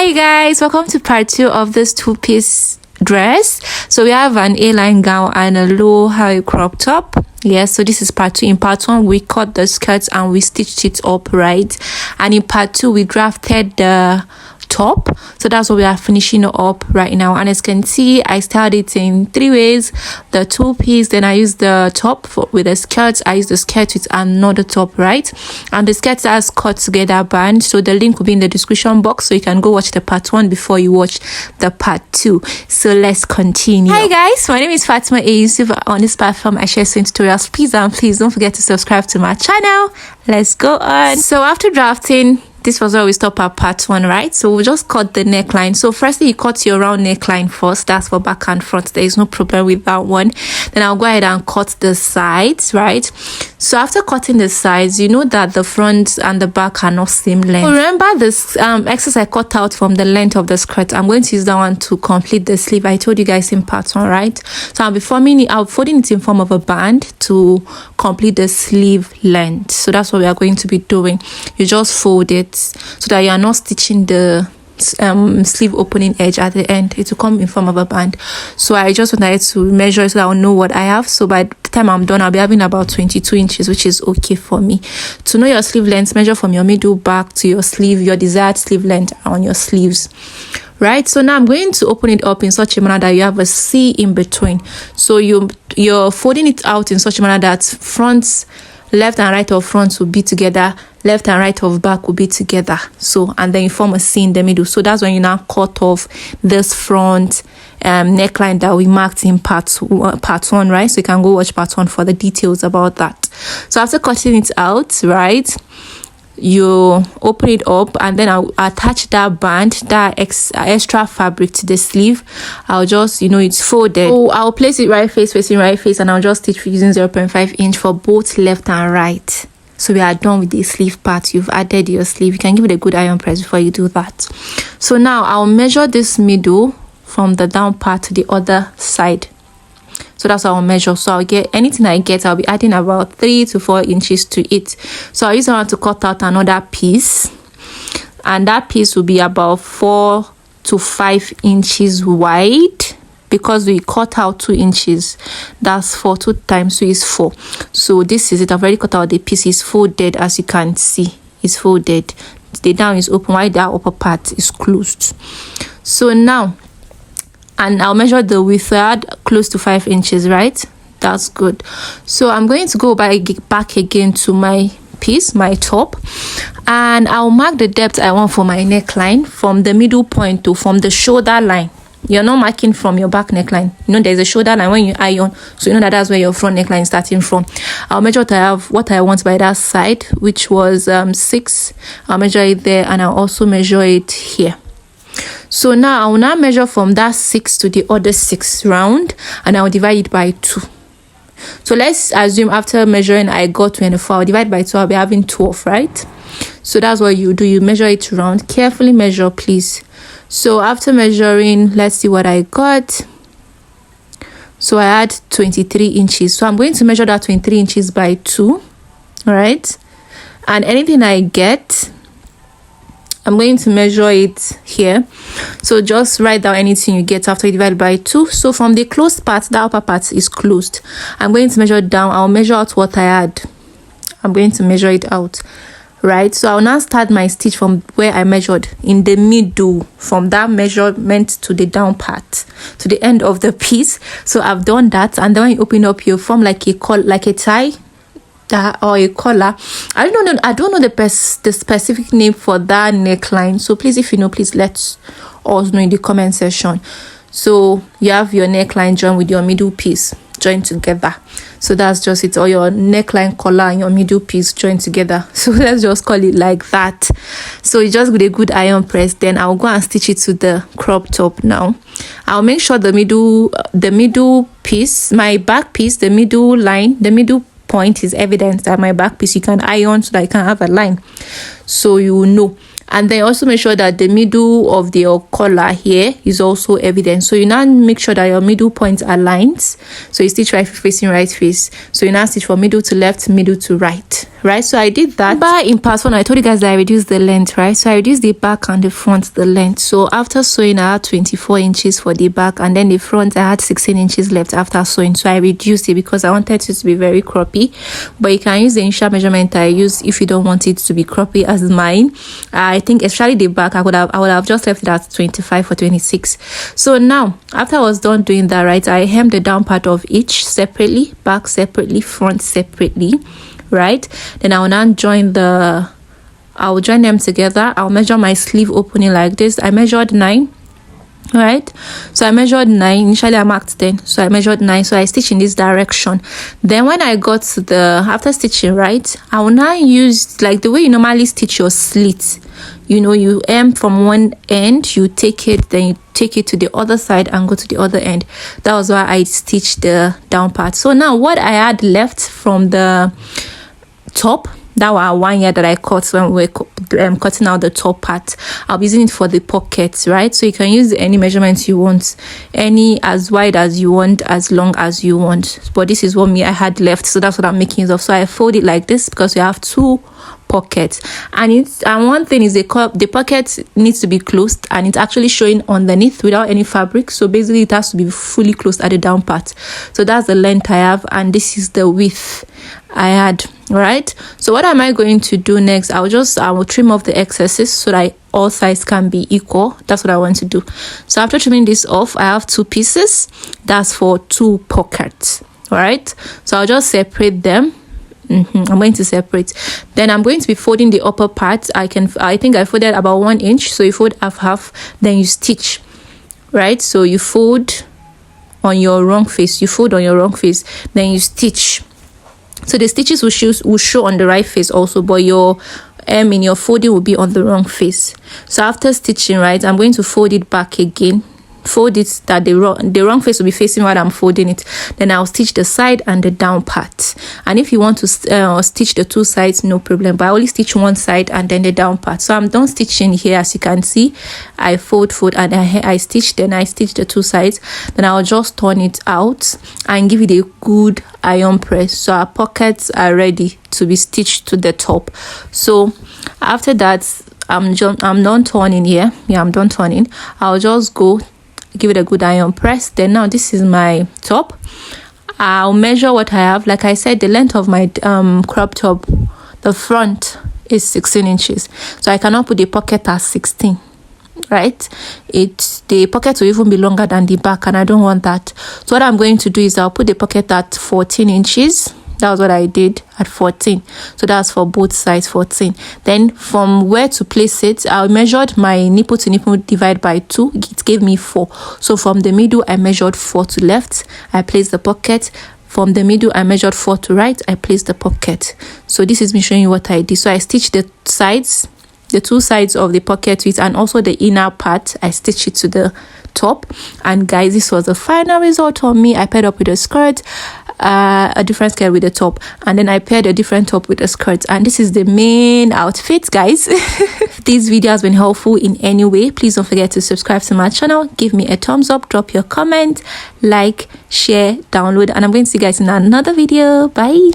Hi guys, welcome to part 2 of this two-piece dress. So we have an A-line gown and a low high crop top. Yes, so this is part 2. In part 1 we cut the skirts and we stitched it up, right? And in part 2 we drafted the top, so that's what we are finishing up right now. And as you can see, I styled it in 3 ways: the two-piece, then I used the top with the skirts, I used the skirt with another top, right? And the skirt has cut together band, so the link will be in the description box, so you can go watch the part 1 before you watch the part 2. So let's continue. Hi guys, my name is Fatima A. Yusuf. On this platform I share sewing tutorials. Please don't forget to subscribe to my channel. Let's go on. So after drafting, this was where we stop at part 1, right? So we just cut the neckline. So firstly, you cut your round neckline first. That's for back and front. There is no problem with that one. Then I'll go ahead and cut the sides, right? So after cutting the sides, you know that the front and the back are not same length. So remember this excess I cut out from the length of the skirt. I'm going to use that one to complete the sleeve. I told you guys in part 1, right? So I'll be folding it in form of a band to complete the sleeve length. So that's what we are going to be doing. You just fold it so that you are not stitching the sleeve opening edge at the end. It will come in form of a band. So I just wanted to measure so that I'll know what I have. So by the time I'm done, I'll be having about 22 inches, which is okay for me. To know your sleeve length, measure from your middle back to your sleeve, your desired sleeve length on your sleeves, right? So now I'm going to open it up in such a manner that you have a C in between. So you're folding it out in such a manner that front, left and right of front will be together, left and right of back will be together. So, and then you form a C in the middle. So that's when you now cut off this front neckline that we marked in part 1, right? So you can go watch part 1 for the details about that. So after cutting it out, right, you open it up and then I'll attach that band, that extra fabric to the sleeve. I'll just, it's folded, so I'll place it right face facing right face, and I'll just stitch using 0.5 inch for both left and right. So we are done with the sleeve part. You've added your sleeve. You can give it a good iron press before you do that. So now I'll measure this middle from the down part to the other side. So that's how I'll measure. So I'll get anything I get, I'll be adding about 3 to 4 inches to it. So I'll use one to cut out another piece, and that piece will be about 4 to 5 inches wide, because we cut out 2 inches. That's 4, 2 times 2 is 4. So this is it. I've already cut out the piece. It's folded, as you can see. It's folded. The down is open while the upper part is closed. So now, and I'll measure the width. I had close to 5 inches, right? That's good. So I'm going to go back again to my piece, my top, and I'll mark the depth I want for my neckline from the middle point to from the shoulder line. You're not marking from your back neckline. There's a shoulder line when you iron, so that's where your front neckline is starting from. I'll measure what I want by that side, which was 6. I'll measure it there, and I'll also measure it here. So now I will now measure from that 6 to the other 6 round, and I'll divide it by 2. So let's assume after measuring I got 24. I'll divide by 2. I'll be having 12, right? So that's what you do. You measure it round. Carefully measure, please. So after measuring, let's see what I got. So I had 23 inches. So I'm going to measure that 23 inches by 2, all right? And anything I get, I'm going to measure it here. So just write down anything you get after you divide by 2. So from the closed part, the upper part is closed. I'm going to measure down. I'll measure out what I had. I'm going to measure it out, right? So I'll now start my stitch from where I measured in the middle, from that measurement to the down part, to the end of the piece. So I've done that, and then when you open up, you form like a tie, or a collar. I don't know the specific name for that neckline. So please, if you know, please let us know in the comment section. So you have your neckline joined with your middle piece joined together. So that's just it. Or your neckline collar and your middle piece joined together. So let's just call it like that. So you just with a good iron press. Then I'll go and stitch it to the crop top. Now I'll make sure the middle piece, my back piece, the middle line, the middle point is evident that my back piece you can iron so that you can have a line, so you will know. And then also make sure that the middle of your collar here is also evident. So you now make sure that your middle points are lined. So you stitch right facing right face. So you now stitch from middle to left, middle to right. Right, so I did that. But in part 1 I told you guys that I reduced the length, right? So I reduced the back and the front, the length. So after sewing I had 24 inches for the back, and then the front I had 16 inches left after sewing. So I reduced it because I wanted it to be very croppy. But you can use the initial measurement I used if you don't want it to be croppy as mine. I think especially the back, I would have just left it at 25 or 26. So now after I was done doing that, right, I hemmed the down part of each separately, back separately, front separately, right? Then I will now join them together. I'll measure my sleeve opening like this. I measured 9, right? So I measured 9. Initially I marked 10, so I measured 9. So I stitch in this direction. Then when I got to after stitching, right, I will now use like the way you normally stitch your slit. You know, you hem from one end, you take it, then you take it to the other side and go to the other end. That was why I stitched the down part. So now what I had left from the top, that was 1 year that I cut when we were cutting out the top part, I'll be using it for the pockets, right? So you can use any measurements you want, any as wide as you want, as long as you want. But this is what I had left, so that's what I'm making use of. So I fold it like this because we have 2 pockets, and one thing is the pocket needs to be closed, and it's actually showing underneath without any fabric. So basically it has to be fully closed at the down part. So that's the length I have, and this is the width I had, right? So what am I going to do next? I will trim off the excesses so that all sides can be equal. That's what I want to do. So after trimming this off, I have 2 pieces. That's for 2 pockets, all right? So I'll just separate them. I'm going to separate. Then I'm going to be folding the upper part. I think I folded about 1 inch. So you fold half, then you stitch, right? So you fold on your wrong face, then you stitch. So the stitches will show on the right face also, but your in your folding will be on the wrong face. So after stitching, right, I'm going to fold it back again. Fold it that the wrong face will be facing while I'm folding it. Then I'll stitch the side and the down part. And if you want to stitch the 2 sides, no problem, but I only stitch one side and then the down part. So I'm done stitching here. As you can see, I fold and I stitch, then I stitch the 2 sides. Then I'll just turn it out and give it a good iron press, so our pockets are ready to be stitched to the top. So after that, I'm done turning here. I'm done turning. I'll just go give it a good iron press. Then now this is my top. I'll measure what I have. Like I said, the length of my crop top, the front is 16 inches, so I cannot put the pocket at 16, right? The pocket will even be longer than the back, and I don't want that. So what I'm going to do is I'll put the pocket at 14 inches. That was what I did at 14. So that's for both sides, 14. Then from where to place it, I measured my nipple to nipple divide by 2. It gave me 4. So from the middle, I measured 4 to left. I placed the pocket. From the middle, I measured 4 to right. I placed the pocket. So this is me showing you what I did. So I stitched the sides, the 2 sides of the pocket with, and also the inner part. I stitched it to the top. And guys, this was the final result on me. I paired up with a skirt, a different skirt with the top, and then I paired a different top with the skirt, and this is the main outfit, guys. If this video has been helpful in any way, please don't forget to subscribe to my channel, give me a thumbs up, drop your comment, like, share, download, and I'm going to see you guys in another video. Bye.